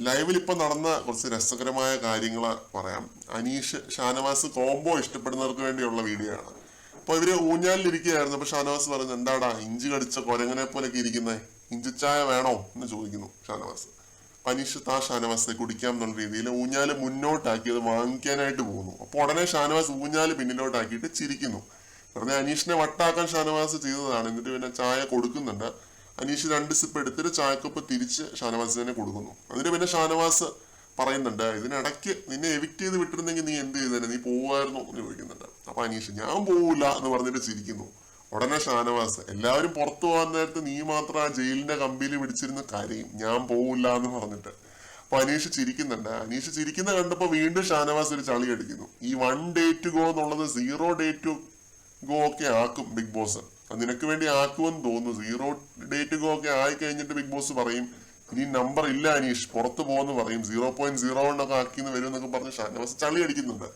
ലൈവിൽ ഇപ്പൊ നടന്ന കുറച്ച് രസകരമായ കാര്യങ്ങൾ പറയാം. അനീഷ് ഷാനവാസ് കോംബോ ഇഷ്ടപ്പെടുന്നവർക്ക് വേണ്ടിയുള്ള വീഡിയോ ആണ്. അപ്പൊ ഇവര് ഊഞ്ഞാലിലിരിക്കുകയായിരുന്നു. അപ്പൊ ഷാനവാസ് പറഞ്ഞു, എന്താടാ ഇഞ്ചി കടിച്ച കൊരങ്ങനെ പോലൊക്കെ ഇരിക്കുന്നേ, ഇഞ്ചിച്ചായ വേണോ എന്ന് ചോദിക്കുന്നു ഷാനവാസ്. അനീഷ് ഷാനവാസിനെ കുടിക്കാം എന്നുള്ള രീതിയിൽ ഊഞ്ഞാല് മുന്നോട്ടാക്കി അത് വാങ്ങിക്കാനായിട്ട് പോകുന്നു. അപ്പൊ ഉടനെ ഷാനവാസ് ഊഞ്ഞാല് പിന്നിലോട്ടാക്കിയിട്ട് ചിരിക്കുന്നു. വെറുതെ അനീഷിനെ വട്ടാക്കാൻ ഷാനവാസ് ചെയ്തതാണ്. എന്നിട്ട് പിന്നെ ചായ കൊടുക്കുന്നുണ്ട്. അനീഷ് 2 സിപ്പ് എടുത്തിട്ട് ചായക്കൊപ്പ് തിരിച്ച് ഷാനവാസിനെ കൊടുക്കുന്നു. എന്നിട്ട് പിന്നെ ഷാനവാസ് പറയുന്നുണ്ട്, ഇതിനിടയ്ക്ക് നിന്നെ എവിക്ട് ചെയ്ത് വിട്ടിരുന്നെങ്കിൽ നീ എന്ത് ചെയ്തേനെ, നീ പോവായിരുന്നു എന്ന് ചോദിക്കുന്നുണ്ട്. അപ്പൊ അനീഷ് ഞാൻ പോവില്ല എന്ന് പറഞ്ഞിട്ട് ചിരിക്കുന്നു. ഉടനെ ഷാനവാസ്, എല്ലാവരും പുറത്തു പോകാൻ നേരത്ത് നീ മാത്രം ആ ജയിലിന്റെ കമ്പിയിൽ പിടിച്ചിരുന്ന കരയും, ഞാൻ പോവില്ല എന്ന് പറഞ്ഞിട്ട്. അപ്പൊ അനീഷ് ചിരിക്കുന്നുണ്ട്. അനീഷ് ചിരിക്കുന്ന കണ്ടപ്പോ വീണ്ടും ഷാനവാസ് ഒരു ചളി അടിക്കുന്നു. ഈ 1 day to go എന്നുള്ളത് 0 day to go ഒക്കെ ആക്കും ബിഗ് ബോസ്. അത് നിനക്ക് വേണ്ടി ആക്കുമെന്ന് തോന്നുന്നു. 0 day to go ഒക്കെ ആയി കഴിഞ്ഞിട്ട് ബിഗ് ബോസ് പറയും, ഇനി നമ്പർ ഇല്ല അനീഷ്, പുറത്തു പോകുന്നു പറയും, 0.01 ഒക്കെ ആക്കിന്ന് വരും എന്നൊക്കെ പറഞ്ഞ് ഷാനവാസ് ചളി അടിക്കുന്നുണ്ട്.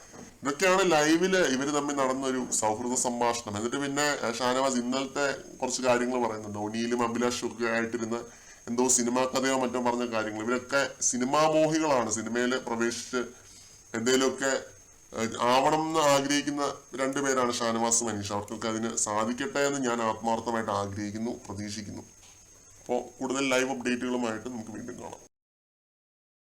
ഇതൊക്കെയാണ് ലൈവില് ഇവര് തമ്മിൽ നടന്ന ഒരു സൗഹൃദ സംഭാഷണം. എന്നിട്ട് പിന്നെ ഷാനവാസ് ഇന്നലത്തെ കുറച്ച് കാര്യങ്ങൾ പറയുന്നുണ്ട്. ഒനിയിലും അഭിലാഷും ഒക്കെ ആയിട്ടിരുന്ന് എന്തോ സിനിമാ കഥയോ മറ്റോ പറഞ്ഞ കാര്യങ്ങൾ. ഇവരൊക്കെ സിനിമാ മോഹികളാണ്. സിനിമയിൽ പ്രവേശിച്ച് എന്തെങ്കിലുമൊക്കെ ആവണം എന്ന് ആഗ്രഹിക്കുന്ന 2 പേരാണ് ഷാനവാസും അനീഷ്. അവർക്കൊക്കെ അതിന് സാധിക്കട്ടെ എന്ന് ഞാൻ ആത്മാർത്ഥമായിട്ട് ആഗ്രഹിക്കുന്നു, പ്രതീക്ഷിക്കുന്നു. അപ്പോൾ കൂടുതൽ ലൈവ് അപ്ഡേറ്റുകളുമായിട്ട് നമുക്ക് വീണ്ടും കാണാം.